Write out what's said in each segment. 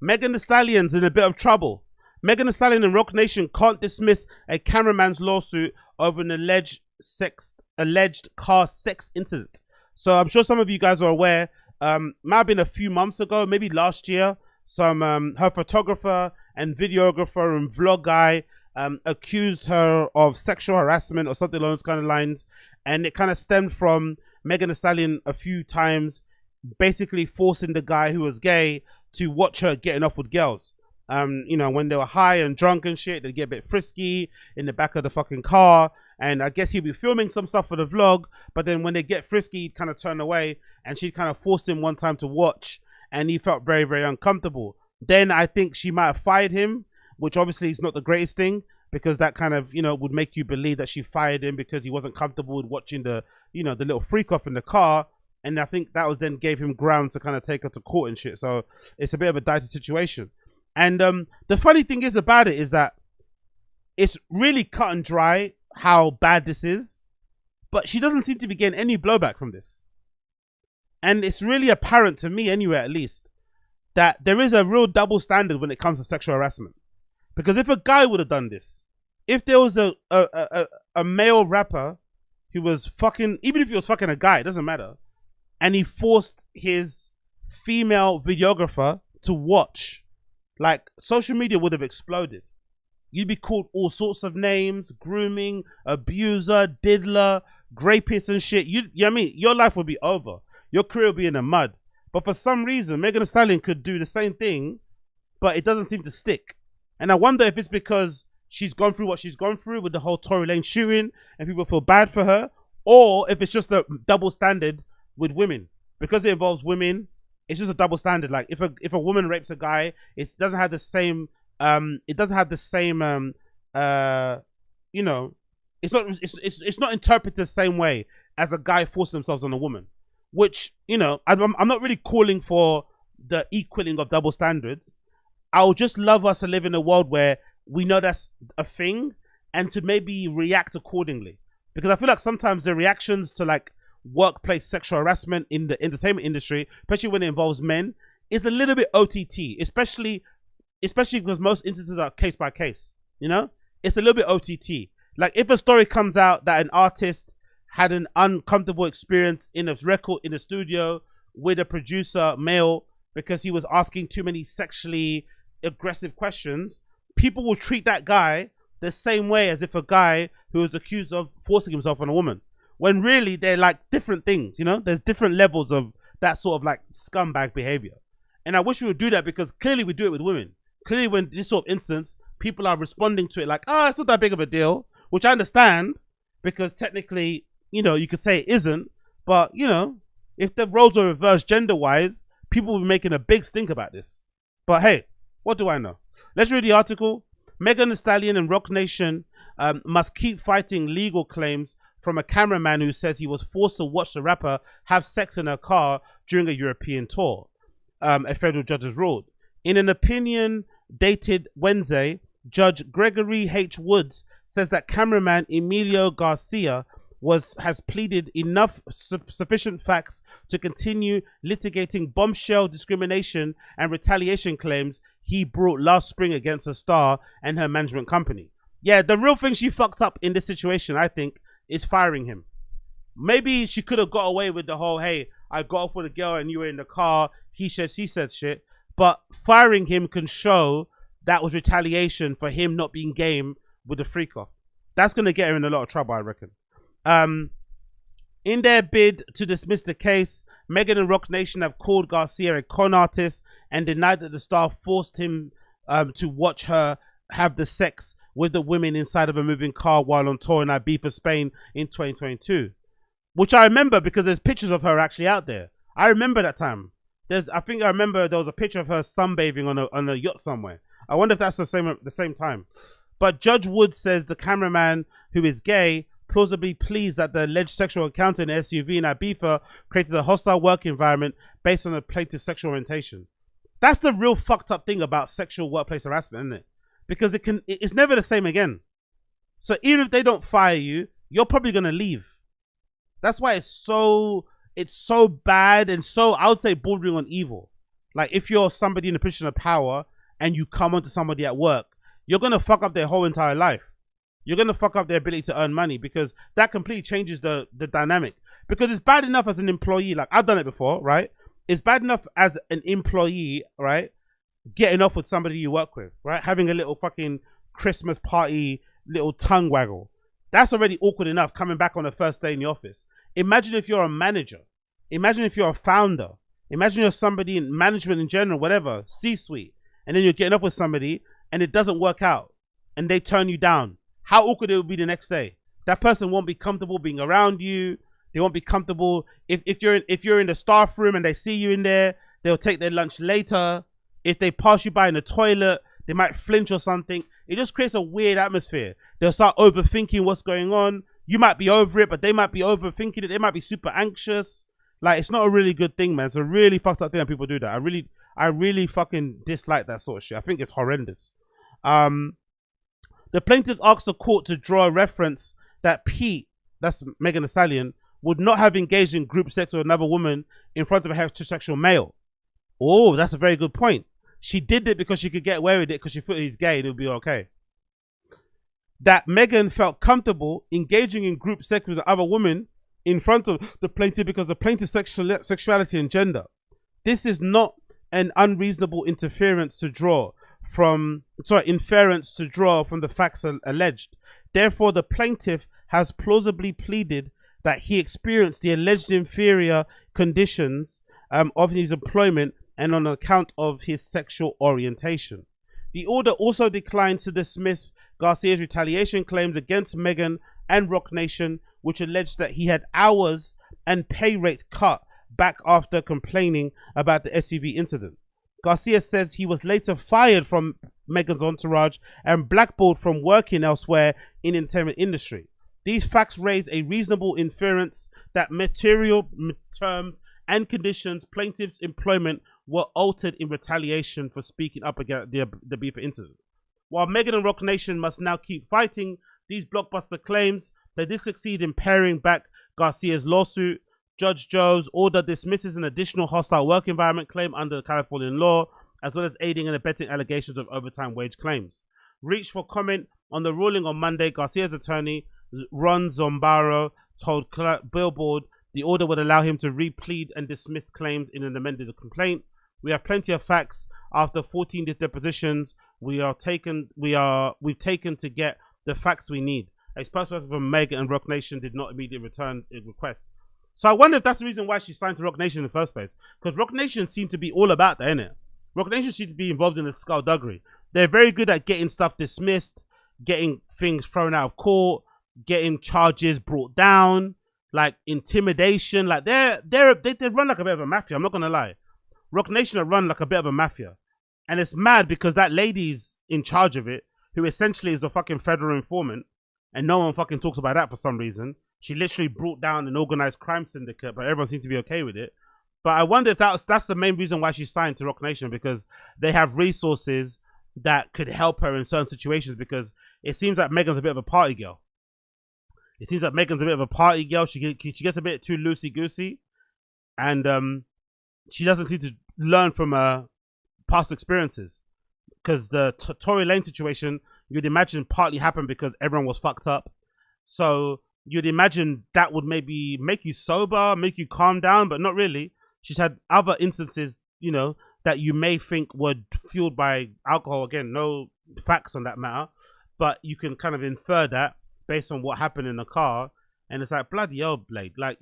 Megan Thee Stallion's in a bit of trouble. Megan Thee Stallion and Rock Nation can't dismiss a cameraman's lawsuit over an alleged car sex incident. So I'm sure some of you guys are aware. Might have been a few months ago, maybe last year. Some her photographer and videographer and vlog guy accused her of sexual harassment or something along those kind of lines, and it kind of stemmed from Megan Thee Stallion a few times basically forcing the guy who was gay to watch her getting off with girls. You know, when they were high and drunk and shit, they'd get a bit frisky in the back of the fucking car. And I guess he'd be filming some stuff for the vlog, but then when they get frisky, he'd kind of turn away, and she kind of forced him one time to watch, and he felt very, very uncomfortable. Then I think she might have fired him, which obviously is not the greatest thing, because that kind of, you know, would make you believe that she fired him because he wasn't comfortable with watching the, you know, the little freak off in the car. And I think that was then gave him ground to kind of take her to court and shit. So it's a bit of a dicey situation. And the funny thing is about it is that it's really cut and dry how bad this is, but she doesn't seem to be getting any blowback from this. And it's really apparent to me, anyway, at least, that there is a real double standard when it comes to sexual harassment. Because if a guy would have done this, if there was a male rapper who was fucking, even if he was fucking a guy, it doesn't matter, and he forced his female videographer to watch, like, social media would have exploded. You'd be called all sorts of names: grooming, abuser, diddler, rapist and shit. You know what I mean? Your life would be over. Your career would be in the mud. But for some reason, Megan Thee Stallion could do the same thing, but it doesn't seem to stick. And I wonder if it's because she's gone through what she's gone through with the whole Tory Lane shooting and people feel bad for her, or if it's just a double standard with women. Because it involves women, it's just a double standard. Like if a woman rapes a guy, it doesn't have the same you know, it's not interpreted the same way as a guy forcing themselves on a woman. Which, you know, I'm not really calling for the equaling of double standards. I would just love us to live in a world where we know that's a thing and to maybe react accordingly. Because I feel like sometimes the reactions to like workplace sexual harassment in the entertainment industry, especially when it involves men, is a little bit OTT, especially because most instances are case by case. You know, it's a little bit OTT. Like if a story comes out that an artist had an uncomfortable experience in a studio with a producer, male, because he was asking too many sexually aggressive questions, people will treat that guy the same way as if a guy who was accused of forcing himself on a woman, when really they're like different things. You know, there's different levels of that sort of like scumbag behavior. And I wish we would do that, because clearly we do it with women. Clearly when this sort of instance, people are responding to it like, oh, it's not that big of a deal, which I understand, because technically, you know, you could say it isn't, but you know, if the roles were reversed gender wise, people would be making a big stink about this. But hey, what do I know? Let's read the article. Megan Thee Stallion and Rock Nation must keep fighting legal claims from a cameraman who says he was forced to watch the rapper have sex in her car during a European tour, a federal judge has ruled. In an opinion dated Wednesday, Judge Gregory H. Woods says that cameraman Emilio Garcia has pleaded enough sufficient facts to continue litigating bombshell discrimination and retaliation claims he brought last spring against a star and her management company. Yeah, the real thing she fucked up in this situation, I think, is firing him. Maybe she could have got away with the whole, hey, I got off with a girl and you were in the car, he said, she said shit. But firing him can show that was retaliation for him not being game with the freak off. That's going to get her in a lot of trouble, I reckon. In their bid to dismiss the case, Megan and Rock Nation have called Garcia a con artist and denied that the star forced him to watch her have the sex with the women inside of a moving car while on tour in Ibiza, Spain in 2022. Which I remember because there's pictures of her actually out there. I remember that time. I think I remember there was a picture of her sunbathing on a yacht somewhere. I wonder if that's the same time. But Judge Wood says the cameraman, who is gay, plausibly pleads that the alleged sexual encounter in an SUV in Ibiza created a hostile work environment based on the plaintiff's sexual orientation. That's the real fucked up thing about sexual workplace harassment, isn't it? Because it's never the same again. So even if they don't fire you, you're probably gonna leave. That's why it's so bad and so, I would say, bordering on evil. Like if you're somebody in a position of power and you come onto somebody at work, you're gonna fuck up their whole entire life. You're gonna fuck up their ability to earn money because that completely changes the dynamic. Because it's bad enough as an employee, like I've done it before, right? It's bad enough as an employee, right? Getting off with somebody you work with, right? Having a little fucking Christmas party, little tongue waggle. That's already awkward enough coming back on the first day in the office. Imagine if you're a manager. Imagine if you're a founder. Imagine you're somebody in management in general, whatever, C-suite. And then you're getting off with somebody and it doesn't work out and they turn you down. How awkward it will be the next day. That person won't be comfortable being around you. They won't be comfortable. If you're in the staff room and they see you in there, they'll take their lunch later. If they pass you by in the toilet, they might flinch or something. It just creates a weird atmosphere. They'll start overthinking what's going on. You might be over it, but they might be overthinking it. They might be super anxious. Like, it's not a really good thing, man. It's a really fucked up thing that people do that. I really fucking dislike that sort of shit. I think it's horrendous. The plaintiff asked the court to draw a reference that Pete, that's Megan Thee Stallion, would not have engaged in group sex with another woman in front of a heterosexual male. Oh, that's a very good point. She did it because she could get away with it because she thought he's gay and it would be okay. That Megan felt comfortable engaging in group sex with the other woman in front of the plaintiff because the plaintiff's sexuality and gender. This is not an unreasonable inference to draw from the facts alleged. Therefore, the plaintiff has plausibly pleaded that he experienced the alleged inferior conditions of his employment and on account of his sexual orientation. The order also declines to dismiss Garcia's retaliation claims against Megan and Rock Nation, which alleged that he had hours and pay rate cut back after complaining about the SUV incident. Garcia says he was later fired from Megan's entourage and blackballed from working elsewhere in the entertainment industry. These facts raise a reasonable inference that material terms and conditions plaintiff's employment were altered in retaliation for speaking up against the Beaver incident. While Megan and Rock Nation must now keep fighting these blockbuster claims, they did succeed in paring back Garcia's lawsuit. Judge Joe's order dismisses an additional hostile work environment claim under Californian law, as well as aiding and abetting allegations of overtime wage claims. Reached for comment on the ruling on Monday, Garcia's attorney, Ron Zombaro, told Billboard the order would allow him to replead and dismiss claims in an amended complaint. We have plenty of facts. After 14 depositions, we've taken to get the facts we need. A spokesperson from Megan and Rock Nation did not immediately return a request. So I wonder if that's the reason why she signed to Rock Nation in the first place. Because Rock Nation seemed to be all about that, innit? Rock Nation seemed to be involved in the skullduggery. They're very good at getting stuff dismissed, getting things thrown out of court, getting charges brought down, like intimidation. Like they run like a bit of a mafia. I'm not gonna lie. Rock Nation are run like a bit of a mafia, and it's mad because that lady's in charge of it, who essentially is a fucking federal informant, and no one fucking talks about that for some reason. She literally brought down an organized crime syndicate, but everyone seems to be okay with it. But I wonder if that's the main reason why she signed to Rock Nation, because they have resources that could help her in certain situations, because it seems like Megan's a bit of a party girl. She gets a bit too loosey-goosey, and she doesn't seem to learn from her past experiences. Because the Tory Lane situation, you'd imagine partly happened because everyone was fucked up. So you'd imagine that would maybe make you sober, make you calm down, but not really. She's had other instances, you know, that you may think were fueled by alcohol. Again, no facts on that matter, but you can kind of infer that based on what happened in the car. And it's like, bloody hell, Blade. Like,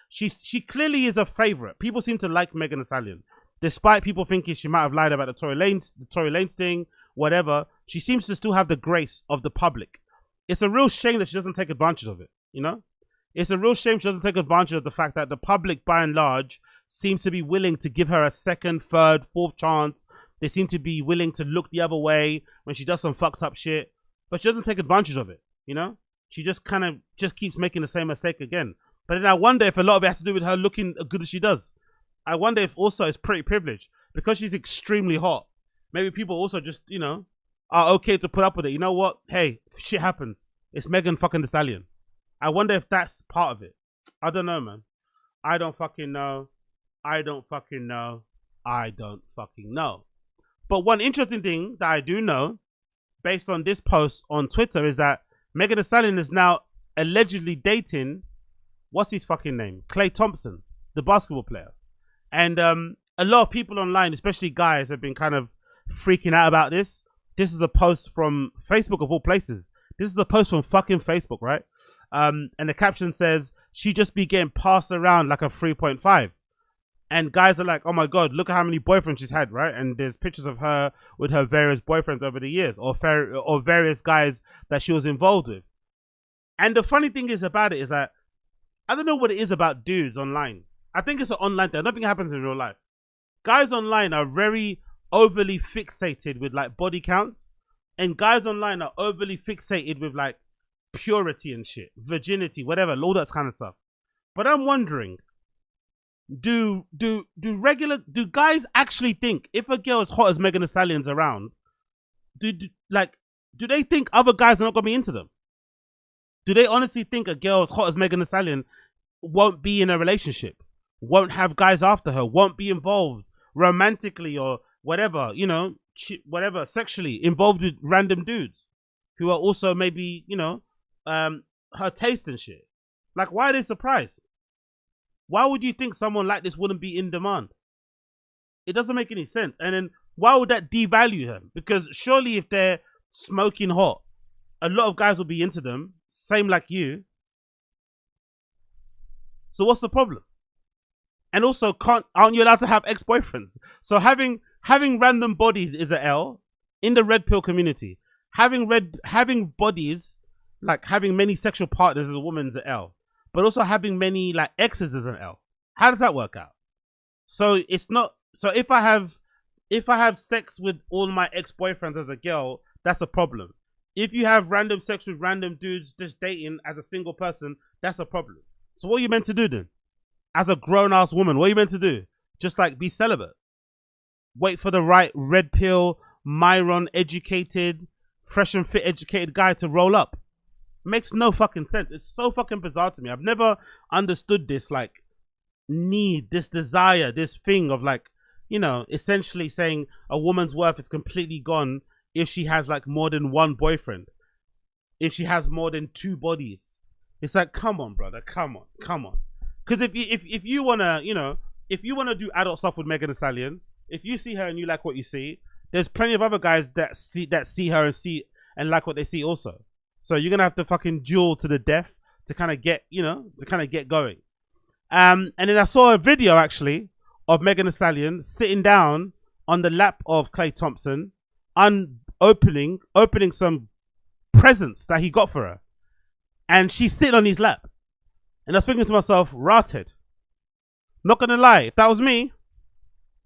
she clearly is a favorite. People seem to like Megan Thee Stallion, despite people thinking she might have lied about the Tory Lanez thing, whatever. She seems to still have the grace of the public. It's a real shame that she doesn't take advantage of it, you know? It's a real shame she doesn't take advantage of the fact that the public, by and large, seems to be willing to give her a second, third, fourth chance. They seem to be willing to look the other way when she does some fucked up shit, but she doesn't take advantage of it, you know? She just kind of just keeps making the same mistake again. But then I wonder if a lot of it has to do with her looking as good as she does. I wonder if also it's pretty privileged because she's extremely hot. Maybe people also just, you know, are okay to put up with it. You know what? Hey, shit happens. It's Megan fucking Thee Stallion. I wonder if that's part of it. I don't know, man. I don't fucking know. I don't fucking know. But one interesting thing that I do know, based on this post on Twitter, is that Megan Thee Stallion is now allegedly dating, what's his fucking name? Klay Thompson, the basketball player. And a lot of people online, especially guys, have been kind of freaking out about this. This is a post from Facebook of all places. This is a post from fucking Facebook, right? And the caption says, she just be getting passed around like a 3.5. And guys are like, oh my God, look at how many boyfriends she's had, right? And there's pictures of her with her various boyfriends over the years, or various guys that she was involved with. And the funny thing is about it is that I don't know what it is about dudes online. I think it's an online thing. Nothing happens in real life. Guys online are very overly fixated with like body counts, and guys online are overly fixated with like purity and shit, virginity, whatever, all that kind of stuff. But I'm wondering, do guys actually think if a girl as hot as Megan Thee Stallion's around, do they think other guys are not gonna be into them? Do they honestly think a girl as hot as Megan Thee Stallion won't be in a relationship, won't have guys after her, won't be involved romantically or whatever, you know, whatever, sexually involved with random dudes who are also maybe, you know, her taste and shit? Like, why are they surprised? Why would you think someone like this wouldn't be in demand? It doesn't make any sense. And then why would that devalue them? Because surely if they're smoking hot, a lot of guys will be into them, same like you. So what's the problem? And also, aren't you allowed to have ex-boyfriends? So having random bodies is a L in the red pill community. Having bodies, like having many sexual partners as a woman, is an L. But also having many like exes is an L. How does that work out? So it's not. So if I have sex with all my ex-boyfriends as a girl, that's a problem. If you have random sex with random dudes just dating as a single person, that's a problem. So what are you meant to do then? As a grown-ass woman, what are you meant to do? Just like be celibate? Wait for the right red pill, Myron educated, fresh and fit educated guy to roll up? Makes no fucking sense. It's so fucking bizarre to me. I've never understood this like need, this desire, this thing of like, you know, essentially saying a woman's worth is completely gone if she has like more than one boyfriend, if she has more than two bodies. It's like, come on, brother, come on. Because if you wanna, you know, if you wanna do adult stuff with Megan Thee Stallion, if you see her and you like what you see, there's plenty of other guys that see her and like what they see also. So you're gonna have to fucking duel to the death to kind of get, you know, to kind of get going. And then I saw a video actually of Megan Thee Stallion sitting down on the lap of Klay Thompson, opening some presents that he got for her, and she's sitting on his lap. And I was thinking to myself, ratted. Not gonna lie, if that was me, I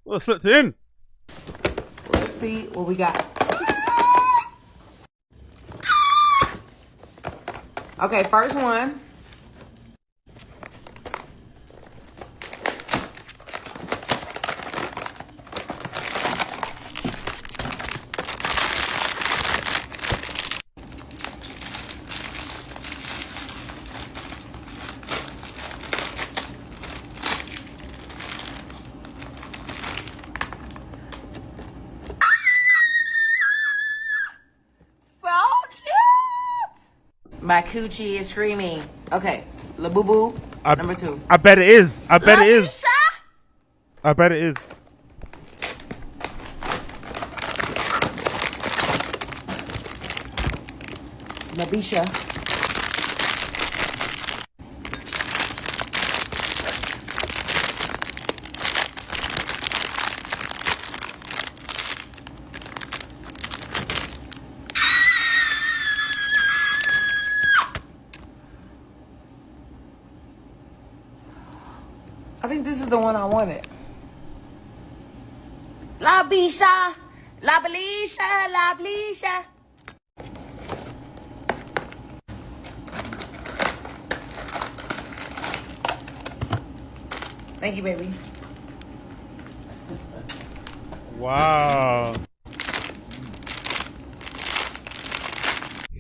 would have slipped it in. Let's see what we got. Okay, first one. My coochie is screaming. Okay, La Boo Boo, number 2. I bet it is. I bet it is. I bet it is. Nabisha. I think this is the one I wanted. La Bisha, La Belisha, La Belisha. Thank you, baby. Wow.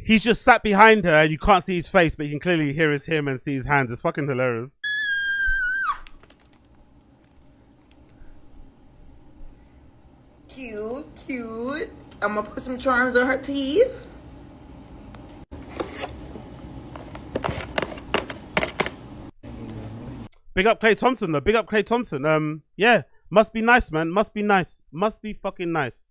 He's just sat behind her and you can't see his face, but you can clearly hear him and see his hands. It's fucking hilarious. I'm gonna put some charms on her teeth. Big up Clay Thompson though. Big up Clay Thompson. Yeah, must be nice, man. Must be nice. Must be fucking nice.